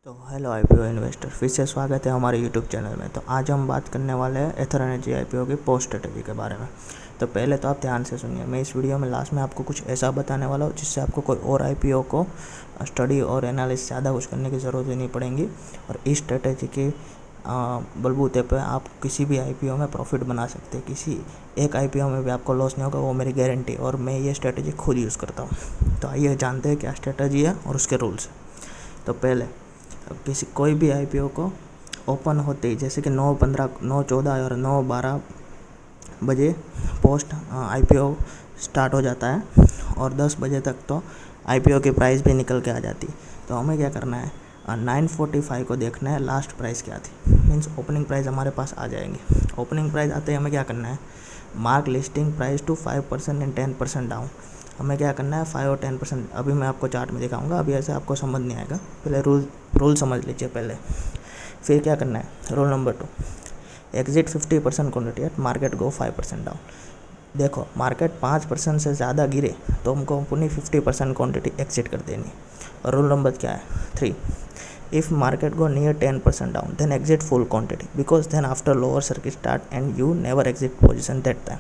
तो hello IPO investor, फिर से स्वागत है हमारे यूट्यूब चैनल में। तो आज हम बात करने वाले हैं एथर एनर्जी आईपीओ की पोस्ट स्ट्रेटजी के बारे में। तो पहले तो आप ध्यान से सुनिए, मैं इस वीडियो में लास्ट में आपको कुछ ऐसा बताने वाला हूँ जिससे आपको कोई और आईपीओ को स्टडी और एनालिसिस ज़्यादा कुछ करने की ज़रूरत ही नहीं पड़ेगी। और इस स्ट्रेटजी के बलबूते पर आप किसी भी आईपीओ में प्रॉफिट बना सकते हैं। किसी एक आईपीओ में भी आपको लॉस नहीं होगा, वो मेरी गारंटी। और मैं ये स्ट्रेटजी खुद यूज़ करता हूँ। तो आइए जानते हैं क्या स्ट्रेटजी है और उसके रूल्स। तो पहले किसी कोई भी आईपीओ को ओपन होते ही, जैसे कि 9:15, 9:14 और 9:12 बजे पोस्ट आईपीओ स्टार्ट हो जाता है और 10 बजे तक तो आईपीओ की प्राइस भी निकल के आ जाती। तो हमें क्या करना है, 9:45 को देखना है लास्ट प्राइस क्या थी। मीन्स ओपनिंग प्राइस हमारे पास आ जाएंगे। ओपनिंग प्राइस आते ही हमें क्या करना है, mark listing price to 5% and 10% down. हमें क्या करना है, 5 और 10%। अभी मैं आपको चार्ट में दिखाऊंगा, अभी ऐसे आपको समझ नहीं आएगा। पहले रूल समझ लीजिए पहले, फिर क्या करना है। Rule number 2, exit 50% quantity eight market गो 5% डाउन। देखो, मार्केट 5% से ज़्यादा गिरे तो हमको अपनी 50% क्वान्टिटी एग्जिट कर देनी। और रूल नंबर क्या है, 3, if market go near 10% down then exit full quantity because then after lower circuit start and you never exit position that time.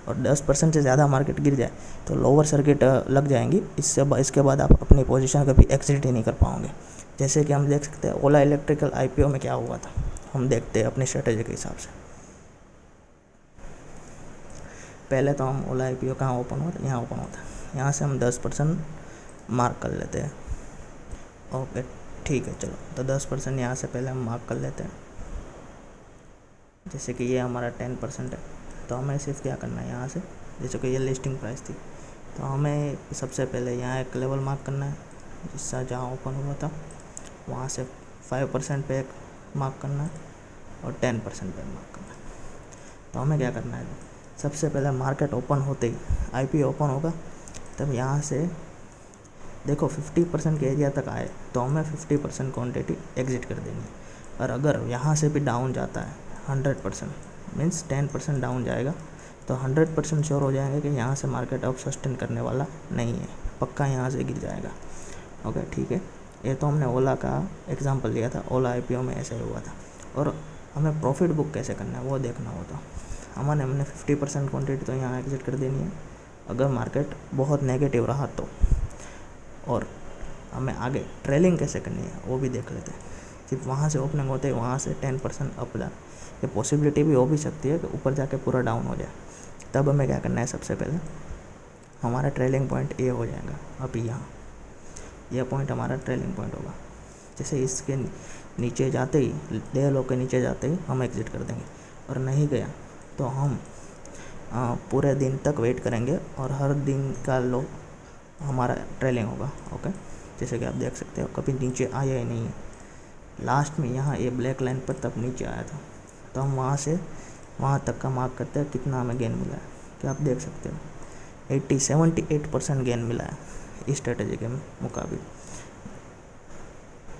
और 10% से ज़्यादा मार्केट गिर जाए तो लोअर सर्किट लग जाएंगी, इसके बाद आप अपनी पोजीशन कभी एग्जिट ही नहीं कर पाओगे। जैसे कि हम देख सकते हैं ओला इलेक्ट्रिकल आईपीओ में क्या हुआ था, हम देखते हैं अपनी स्ट्रेटेजी के हिसाब से। पहले तो हम ओला आईपीओ कहाँ ओपन हुआ था, यहाँ ओपन होता है। यहाँ से हम 10% मार्क कर लेते हैं। ओके ठीक है, चलो तो 10% यहाँ से पहले हम मार्क कर लेते हैं। जैसे कि ये हमारा 10% है, तो हमें सिर्फ क्या करना है, यहाँ से जैसे कि ये लिस्टिंग प्राइस थी, तो हमें सबसे पहले यहाँ एक लेवल मार्क करना है जिससे जहाँ ओपन हुआ था वहाँ से 5% पे एक मार्क करना है और 10% पे मार्क करना है। तो हमें क्या करना है, सबसे पहले मार्केट ओपन होते ही आईपीओ ओपन होगा, तब यहाँ से देखो 50% के एरिया तक आए तो हमें 50% क्वान्टिटी एग्जिट कर देनी है। और अगर यहाँ से भी डाउन जाता है 100%, मीन्स 10% डाउन जाएगा, तो 100% श्योर हो जाएंगे कि यहाँ से मार्केट अब सस्टेन करने वाला नहीं है, पक्का यहाँ से गिर जाएगा। ओके ठीक है, ये तो हमने ओला का एग्जांपल लिया था, ओला आईपीओ में ऐसे हुआ था। और हमें प्रॉफिट बुक कैसे करना है वो देखना होता। हमने 50% क्वान्टिटी तो यहाँ एग्जिट कर देनी है अगर मार्केट बहुत नेगेटिव रहा तो। और हमें आगे ट्रेलिंग कैसे करनी है वो भी देख लेते हैं। सिर्फ वहाँ से ओपनिंग होते ही वहाँ से 10% अप जाए, ये पॉसिबिलिटी भी हो भी सकती है कि ऊपर जाके पूरा डाउन हो जाए। तब हमें क्या करना है, सबसे पहले हमारा ट्रेलिंग पॉइंट ये हो जाएगा। अभी यहाँ यह पॉइंट हमारा ट्रेलिंग पॉइंट होगा। जैसे इसके नीचे जाते ही, डे लो के नीचे जाते ही हम एग्जिट कर देंगे। और नहीं गया तो हम पूरे दिन तक वेट करेंगे और हर दिन का लो हमारा ट्रेलिंग होगा। ओके, जैसे कि आप देख सकते हो कभी नीचे आया ही नहीं है। लास्ट में यहाँ ये ब्लैक लाइन पर तब नीचे आया था, तो हम वहाँ से वहाँ तक का मार्क करते हैं कितना हमें गेन मिला है। क्या आप देख सकते हो 78% गेन मिला है इस स्ट्रेटेजी के मुकाबले।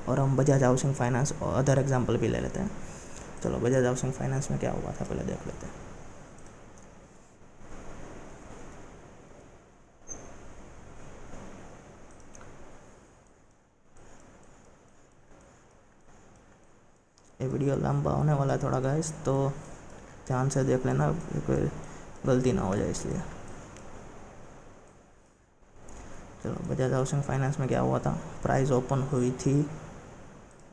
और हम बजाज हाउसिंग फाइनेंस और अदर एग्जांपल भी ले लेते हैं। चलो बजाज हाउसिंग फाइनेंस में क्या हुआ था पहले देख लेते हैं। ये वीडियो लंबा होने वाला है थोड़ा गाइस, तो ध्यान से देख लेना, कोई गलती ना हो जाए इसलिए। चलो बजाज हाउसिंग फाइनेंस में क्या हुआ था, प्राइस ओपन हुई थी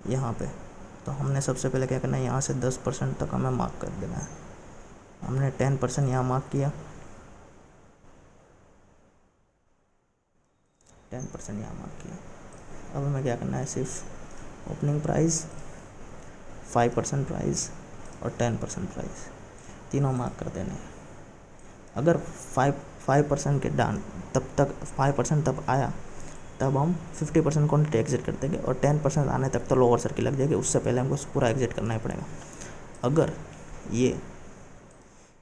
यहाँ पे, तो हमने सबसे पहले क्या करना है, यहाँ से 10% तक हमें मार्क कर देना है। हमने 10% यहाँ मार्क किया, 10% यहाँ मार्क किया। अब हमें क्या करना है, सिर्फ ओपनिंग प्राइस, 5% प्राइस और 10% प्राइस तीनों मार्क कर देने हैं। अगर 5% के डाउन तब 5% तब आया तब हम 50% क्वान्टिटी एग्जिट कर देंगे और 10% आने तक तो लोअर सर्किट लग जाएगी, उससे पहले हमको पूरा एग्जिट करना ही पड़ेगा। अगर ये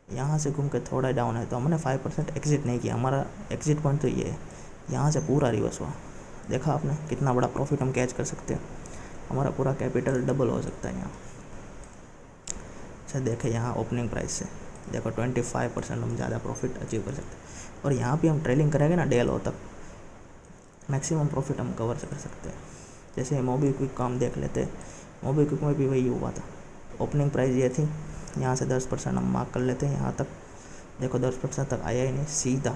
यहाँ से घूम के थोड़ा डाउन है तो हमने 5% एग्जिट नहीं किया, हमारा एग्जिट पॉइंट तो ये है। यहाँ से पूरा रिवर्स हुआ, देखा आपने कितना बड़ा प्रॉफिट हम कैच कर सकते हैं, हमारा पूरा कैपिटल डबल हो सकता है यहाँ। अच्छा देखें यहाँ ओपनिंग प्राइस से देखो 25% हम ज़्यादा प्रॉफिट अचीव कर सकते हैं। और यहाँ भी हम ट्रेलिंग करेंगे ना डे लो तक, मैक्सिमम प्रॉफिट हम कवर कर सकते हैं। जैसे मोबीक्विक का हम देख लेते, मोबीक्विक में भी वही हुआ था। ओपनिंग प्राइस ये थी, यहाँ से 10% हम मार्क कर लेते हैं, यहाँ तक देखो 10% तक आया ही नहीं, सीधा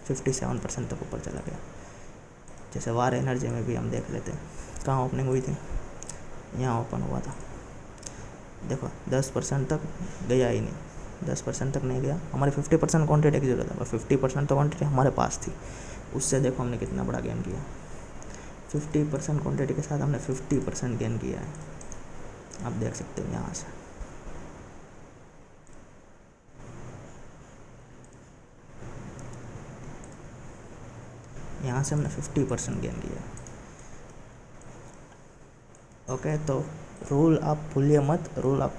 57% तक ऊपर चला गया। जैसे वार एनर्जी में भी हम देख लेते हैं, कहाँ ओपनिंग हुई थी, यहाँ ओपन हुआ था, देखो 10% तक गया ही नहीं, 10% तक नहीं गया। हमारी 50% क्वान्टिटी एग्जिट होता है, 50% तो क्वान्टिटी हमारे पास थी, उससे देखो हमने कितना बड़ा गेन किया। 50% क्वान्टिटी के साथ हमने 50% गेन किया है, आप देख सकते हो यहाँ से। यहाँ से हमने 50% गेन किया। ओके, तो रूल आप भूलिए मत, रूल आप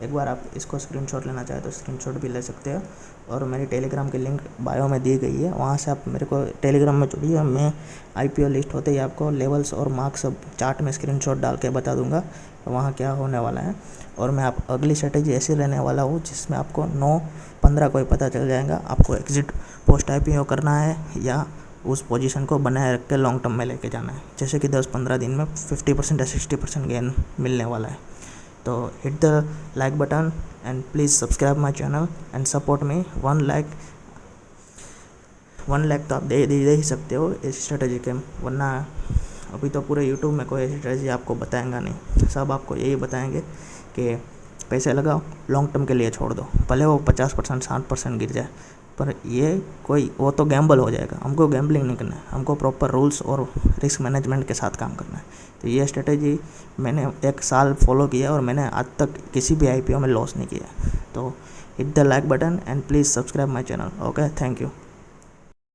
एक बार आप इसको स्क्रीनशॉट लेना चाहे तो स्क्रीनशॉट भी ले सकते हो, और मेरी टेलीग्राम की लिंक बायो में दी गई है, वहाँ से आप मेरे को टेलीग्राम में जुड़िए। मैं आईपीओ लिस्ट होते ही आपको लेवल्स और मार्क्स सब चार्ट में स्क्रीनशॉट डाल के बता दूंगा वहाँ क्या होने वाला है। और मैं आप अगली स्ट्रेटेजी ऐसी लेने वाला हूँ जिसमें आपको 9-15 को ही पता चल जाएगा आपको एग्जिट पोस्ट आईपीओ करना है या उस पोजीशन को बनाए रख के लॉन्ग टर्म में लेके जाना है। जैसे कि 10-15 दिन में 50% या 60% गेन मिलने वाला है। तो hit the like button and please subscribe my channel and support me. 1 lakh तो आप दे ही सकते हो इस स्ट्रेटेजी के, वरना अभी तो पूरे यूट्यूब में कोई स्ट्रेटेजी आपको बताएंगा नहीं, सब आपको यही बताएंगे कि पैसे लगाओ, लॉन्ग टर्म के लिए छोड़ दो, भले वो 50% 60% गिर जाए, पर ये कोई वो तो गैम्बल हो जाएगा। हमको गैम्बलिंग नहीं करना है, हमको प्रॉपर रूल्स और रिस्क मैनेजमेंट के साथ काम करना है। तो ये स्ट्रेटेजी मैंने 1 साल फॉलो किया और मैंने आज तक किसी भी आईपीओ में लॉस नहीं किया। तो hit the like button and please subscribe my channel. Okay, thank you.